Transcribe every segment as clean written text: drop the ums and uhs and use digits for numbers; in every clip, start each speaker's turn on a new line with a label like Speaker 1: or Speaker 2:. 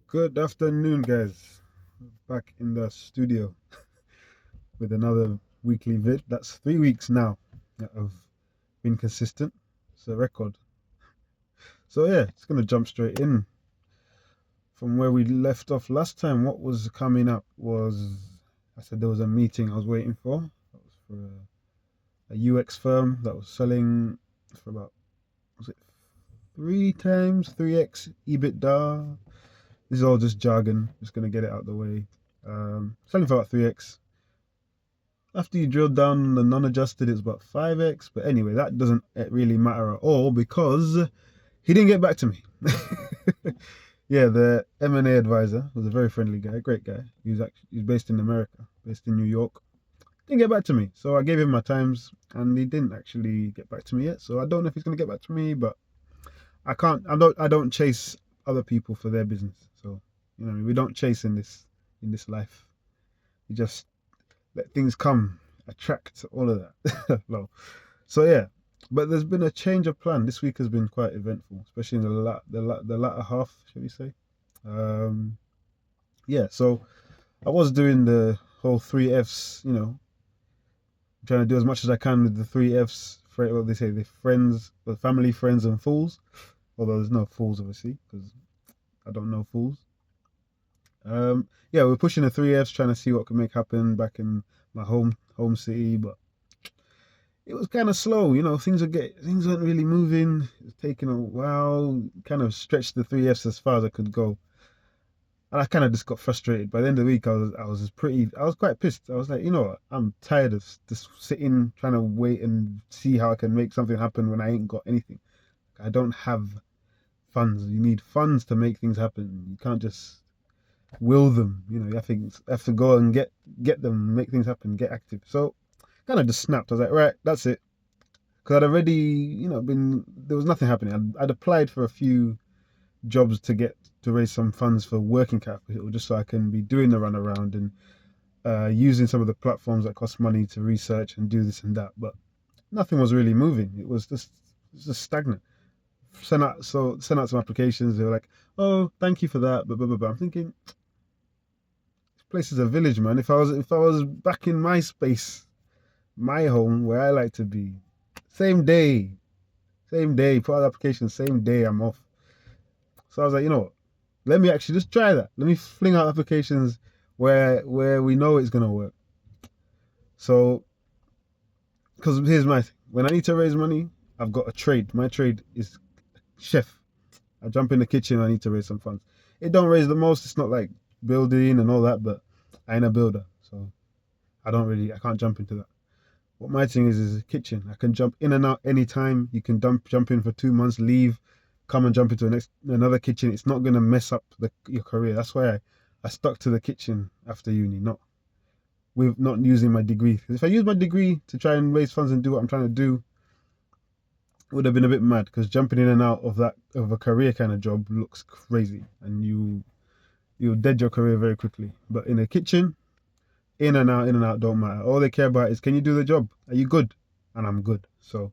Speaker 1: Good afternoon, guys. Back in the studio with another weekly vid. That's 3 weeks now that I've been consistent. It's a record. So yeah, it's gonna jump straight in from where we left off last time. What was coming up was I said there was a meeting I was waiting for. That was for a UX firm that was selling for about was it 3x 3x EBITDA. This is all just jargon. Just gonna get it out the way. Selling for about 3x. After you drill down the non-adjusted, it's about 5x. But anyway, that doesn't really matter at all because he didn't get back to me. Yeah, the M&A advisor was a very friendly guy, great guy. He's based in America, based in New York. Didn't get back to me, so I gave him my times, and he didn't actually get back to me yet. So I don't know if he's gonna get back to me, but I can't. I don't chase other people for their business. So we don't chase in this life. You just let things come, attract all of that. No. So yeah, but there's been a change of plan. This week has been quite eventful, especially in the latter half, shall we say? Um, yeah. So I was doing the whole three Fs. Trying to do as much as I can with the three Fs. What they say, the friends, the family, friends, and fools. Although there's no fools, obviously, because I don't know fools. Yeah, we're pushing the three Fs, trying to see what can make happen back in my home city, but it was kind of slow. Things weren't really moving. It was taking a while. Kind of stretched the three Fs as far as I could go, and I kind of just got frustrated. By the end of the week, I was quite pissed. I was like, you know what? I'm tired of just sitting trying to wait and see how I can make something happen when I ain't got anything. I don't have funds. You need funds to make things happen. You can't just will them. You have to go and get them, make things happen, get active. So kind of just snapped. I was like, right, that's it. Because I'd already, been there was nothing happening. I'd applied for a few jobs to raise some funds for working capital, just so I can be doing the runaround and using some of the platforms that cost money to research and do this and that. But nothing was really moving. It was just stagnant. Sent out some applications. They were like, "Oh, thank you for that." But blah, blah, blah. I'm thinking, this place is a village, man. If I was back in my space, my home where I like to be, same day, put out the application, same day I'm off. So I was like, you know what? Let me actually just try that. Let me fling out applications where we know it's gonna work. So, because here's my thing: when I need to raise money, I've got a trade. My trade is chef. I jump in the kitchen. I need to raise some funds. It don't raise the most. It's not like building and all that, but I ain't a builder, so I can't jump into that. What my thing is a kitchen. I can jump in and out anytime. You can jump in for 2 months, leave, come and jump into another kitchen. It's not gonna mess up your career. That's why I stuck to the kitchen after uni, not using my degree. 'Cause if I use my degree to try and raise funds and do what I'm trying to do, it would have been a bit mad. Because jumping in and out of a career kind of job looks crazy, and you'll dead your career very quickly. But in a kitchen, in and out don't matter. All they care about is, can you do the job? Are you good? And I'm good. So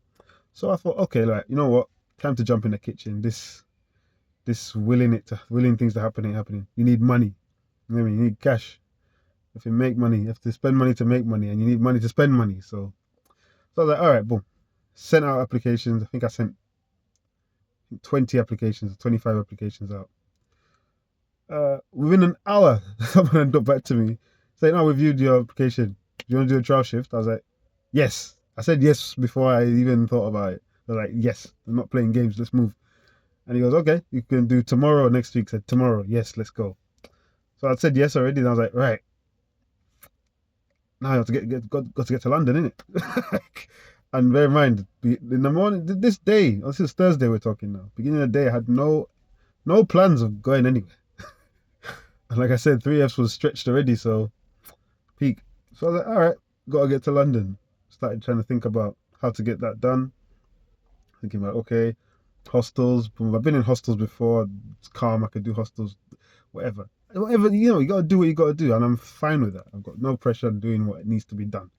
Speaker 1: I thought, okay, like, you know what? Time to jump in the kitchen. This willing things to happen ain't happening. You need money. You know what I mean? You need cash. If you make money, you have to spend money to make money, and you need money to spend money. So I was like, all right, boom. Sent out applications. I think I sent 20 applications, 25 applications out. Within an hour, someone got back to me saying, "Oh, we viewed your application. Do you want to do a trial shift?" I was like, "Yes." I said yes before I even thought about it. I was like, "Yes, I'm not playing games. Let's move." And he goes, "Okay, you can do tomorrow or next week." I said, "Tomorrow, yes, let's go." So I said yes already, and I was like, "Right, now I have to got to get to London, innit?" And bear in mind, in the morning, this day, this is Thursday we're talking now. Beginning of the day, I had no plans of going anywhere. And like I said, 3Fs was stretched already, so peak. So I was like, all right, gotta get to London. Started trying to think about how to get that done. Thinking about, okay, hostels. Boom. I've been in hostels before. It's calm. I could do hostels, whatever. Whatever, you gotta do what you gotta do. And I'm fine with that. I've got no pressure on doing what needs to be done.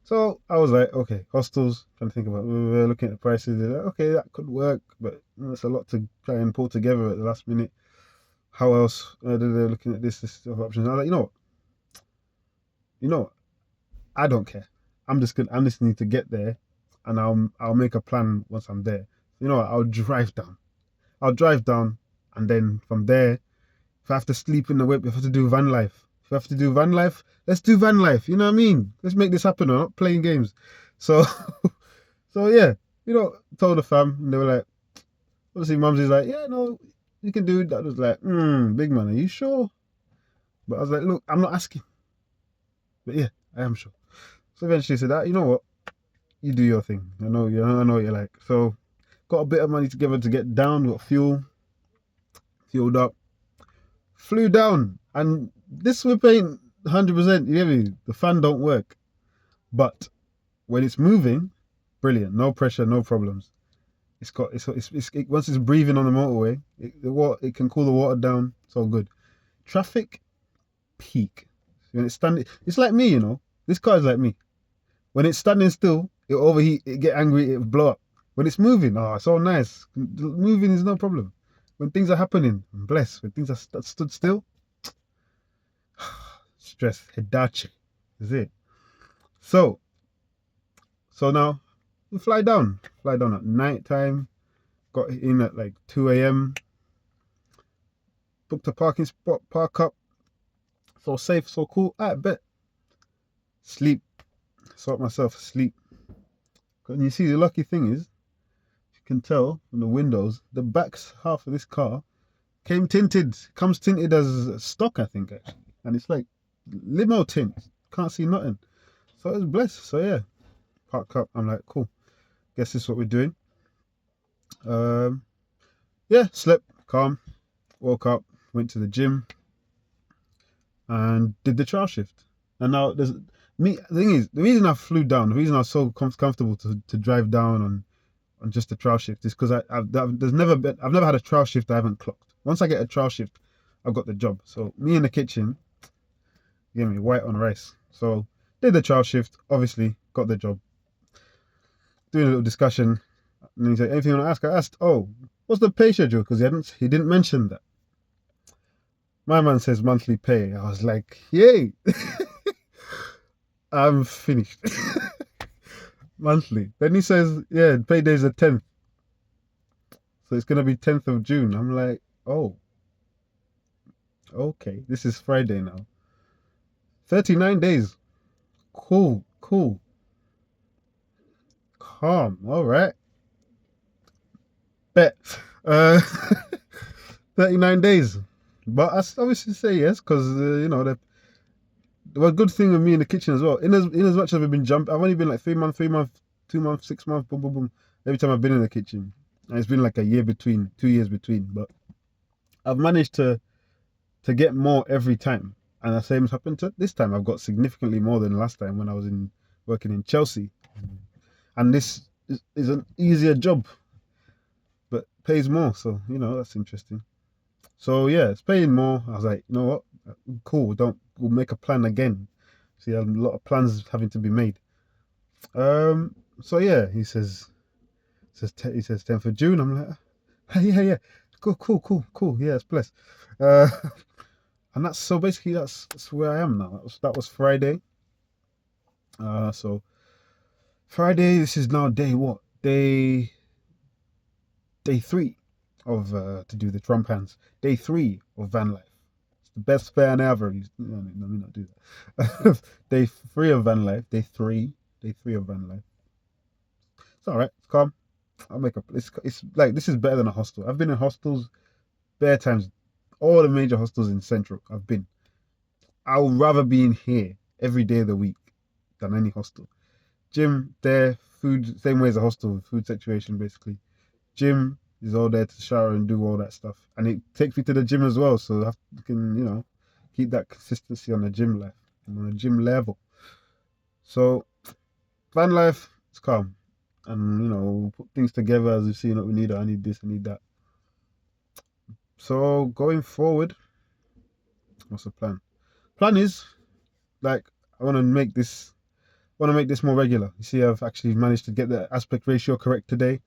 Speaker 1: So I was like, okay, hostels, trying to think about, looking at the prices. Like, okay, that could work, but it's a lot to try and pull together at the last minute. how else they're looking at this of options. I was like, you know, what? I don't care. I'm just need to get there, and I'll make a plan once I'm there. You know what? I'll drive down. I'll drive down, and then from there, if I have to sleep in the whip, if I have to do van life, if I have to do van life, let's do van life. You know what I mean? Let's make this happen. I'm not playing games. So, so yeah, told the fam, and they were like, obviously, Mum's is like, yeah, no, you can do it. That was like, big man, are you sure? But I was like, look, I'm not asking. But yeah, I am sure. So eventually, said that, you know what? You do your thing. I know what you're like. So, got a bit of money together to get down. Got fueled up, flew down, and this whip ain't 100%. You get me? The fan don't work, but when it's moving, brilliant. No pressure, no problems. Once it's breathing on the motorway, it can cool the water down. It's all good. Traffic peak. When it's standing, it's like me. This car is like me. When it's standing still, it overheat, it get angry, it blow up. When it's moving, it's all nice. Moving is no problem. When things are happening, I'm blessed. When things are stood still, stress, hedache, is it. So now we fly down at night time. Got in at like 2 a.m. Booked a parking spot, park up. So safe, so cool. I bet. Sleep. Sort myself asleep. And you see, the lucky thing is, you can tell from the windows, the back half of this car comes tinted as stock, I think, actually. And it's like limo tint. Can't see nothing. So I was blessed. So yeah, park up. I'm like, cool. Guess this is what we're doing. Yeah, slept, calm, woke up, went to the gym, and did the trial shift. And now the thing is, the reason I flew down, the reason I was so comfortable to drive down on just the trial shift is because I've never had a trial shift I haven't clocked. Once I get a trial shift, I've got the job. So me in the kitchen, you get me, white on rice. So did the trial shift, obviously got the job. Doing a little discussion, and he said, anything you want to ask? I asked, oh, what's the pay schedule? Because he didn't mention that. My man says monthly pay. I was like, yay, I'm finished. Monthly. Then he says, yeah, payday's the 10th. So it's going to be 10th of June. I'm like, oh, okay. This is Friday now. 39 days. Cool. Calm. All right. Bet. Uh, 39 days. But I obviously say yes because, the good thing with me in the kitchen as well, in as much as I've been I've only been like 3 months, 2 months, 6 months, boom, boom, boom. Every time I've been in the kitchen. And it's been like a year between, 2 years between. But I've managed to get more every time. And the same has happened to this time. I've got significantly more than last time when I was working in Chelsea. And this is an easier job, but pays more. So, that's interesting. So yeah, it's paying more. I was like, you know what? Cool. We'll make a plan again. See, a lot of plans having to be made. So yeah, he says 10th of June. I'm like, hey, yeah. Cool. Yeah, it's blessed. And that's so basically that's where I am now. That was Friday. So Friday, this is now day what? Day 3 of to do the Trump hands. Day 3 of van life. It's the best fan ever. Let me not do that. Day 3 of van life. Day 3 of van life. It's all right. It's calm. I'll make up. It's like this is better than a hostel. I've been in hostels bare times. All the major hostels in Central I've been. I would rather be in here every day of the week than any hostel. Gym there, food same way as a hostel, food situation basically. Gym is all there to shower and do all that stuff, and it takes me to the gym as well. So I can keep that consistency on the gym life and on the gym level. So van life is calm, and we'll put things together as we see what we need. I need this, I need that. So going forward, what's the plan? Plan is like I want to make this more regular. You see, I've actually managed to get the aspect ratio correct today.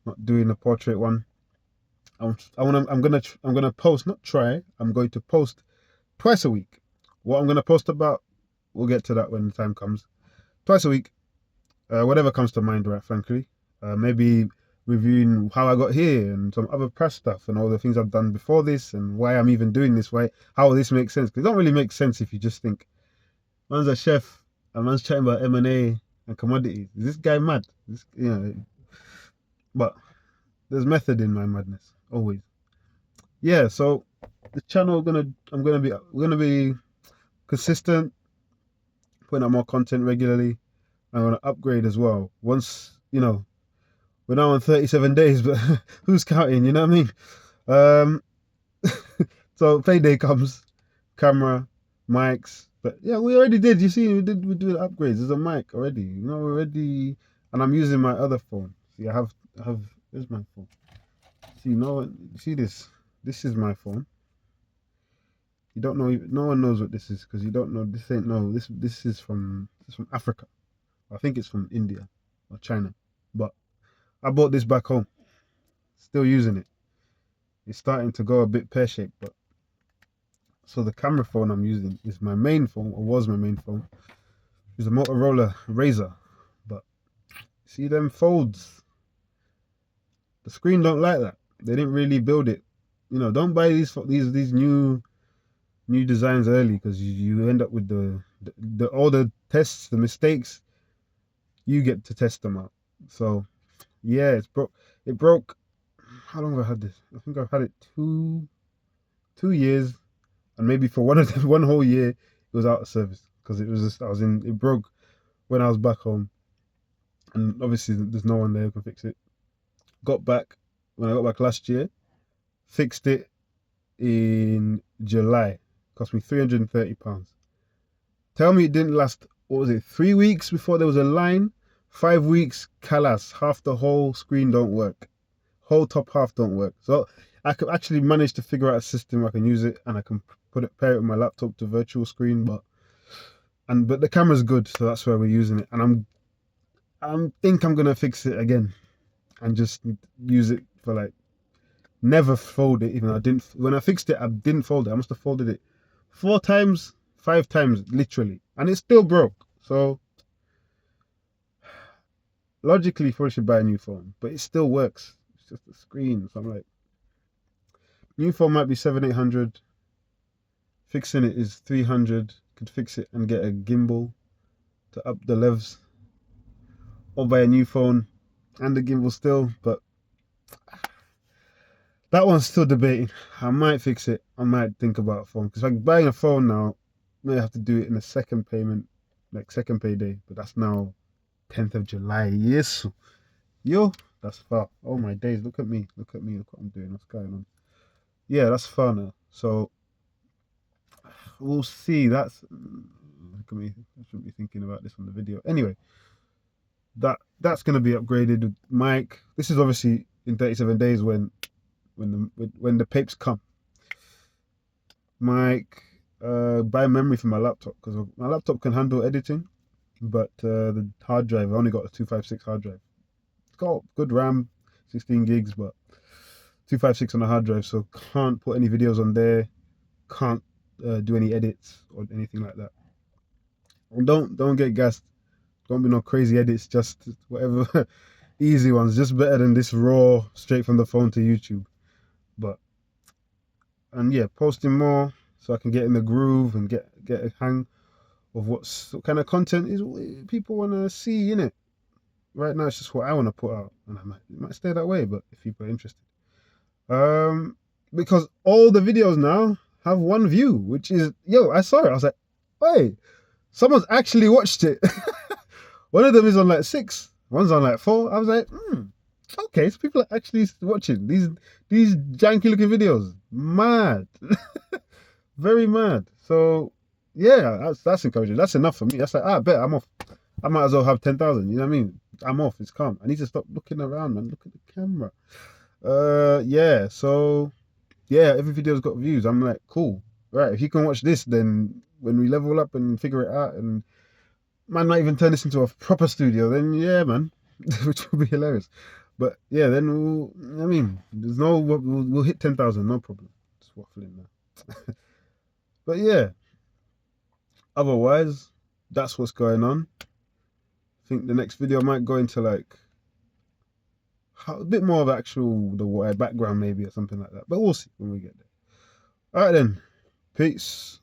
Speaker 1: Not doing the portrait one. I'm gonna post, not try. I'm going to post twice a week. What I'm gonna post about, we'll get to that when the time comes. Twice a week, whatever comes to mind, right? Frankly, maybe reviewing how I got here and some other press stuff and all the things I've done before this and why I'm even doing this. Why how this makes sense? Because it don't really make sense if you just think man's a chef and man's chatting about M&A and commodities. Is this guy mad? But there's method in my madness always. Yeah, so the channel we're gonna be consistent, putting out more content regularly. I'm gonna upgrade as well. Once we're now on 37 days, but who's counting? You know what I mean? Um, so payday comes, camera, mics. But yeah, we already did. You see, we did upgrades. There's a mic already. We're already, and I'm using my other phone. See, I have. Where's my phone? See, see this. This is my phone. You don't know. No one knows what this is because you don't know. This ain't no. This is from Africa. I think it's from India or China. But I bought this back home. Still using it. It's starting to go a bit pear-shaped, but so the camera phone I'm using is my main phone, or was my main phone. It's a Motorola Razr, but see them folds. The screen don't like that. They didn't really build it. Don't buy these new designs early because you end up with the all the tests, the mistakes. You get to test them out. So yeah, it broke. How long have I had this? I think I've had it 2 years, and maybe for one of them, one whole year it was out of service because it broke when I was back home, and obviously there's no one there who can fix it. When I got back last year, fixed it in July. Cost me £330. Tell me it didn't last. What was it? 3 weeks before there was a line. 5 weeks, kalas, half the whole screen don't work. Whole top half don't work. So I could actually manage to figure out a system where I can use it and I can pair it with my laptop to virtual screen, but the camera's good, so that's why we're using it. And I think I'm gonna fix it again and just use it for like never fold it. Even when I fixed it, I didn't fold it. I must have folded it 4 times, 5 times, literally, and it still broke. So logically, probably should buy a new phone, but it still works. It's just the screen. So I'm like, new phone might be 700-800. Fixing it is 300. Could fix it and get a gimbal to up the levels, or buy a new phone and the gimbal still. But that one's still debating. I might fix it. I might think about a phone because like buying a phone now, I may have to do it in a second payment, like second payday. But that's now 10th of July. Yes, yo, that's far. Oh my days! Look at me. Look what I'm doing. What's going on? Yeah, that's far now. So we'll see. Look at me. I shouldn't be thinking about this on the video. Anyway, that's gonna be upgraded with mic. This is obviously in 37 days when the papes come. Mic, buy memory for my laptop because my laptop can handle editing, but the hard drive, I only got a 256 hard drive. It's got good RAM, 16 gigs, but 256 on the hard drive, so can't put any videos on there, can't do any edits or anything like that. And don't get gassed. Don't be no crazy edits, just whatever easy ones, just better than this raw straight from the phone to YouTube. And yeah, posting more so I can get in the groove and get a hang of what kind of content is people want to see in it. Right now it's just what I want to put out, and it might stay that way, but if people are interested, because all the videos now have 1 view, which is, I saw it, I was like, hey, someone's actually watched it. One of them is on like 6, one's on like 4. I was like, okay, so people are actually watching these janky looking videos. Mad. Very mad. So yeah, that's encouraging. That's enough for me. That's like, I bet I'm off. I might as well have 10,000. You know what I mean? I'm off. It's calm. I need to stop looking around, man. Look at the camera. Yeah. So yeah, every video's got views. I'm like, cool. Right. If you can watch this, then when we level up and figure it out, and man might even turn this into a proper studio, then yeah, man, which would be hilarious. But yeah, then there's no, we'll hit 10,000, no problem. Just waffling now. But yeah, otherwise, that's what's going on. I think the next video might go into like a bit more of the background maybe or something like that. But we'll see when we get there. All right then, peace.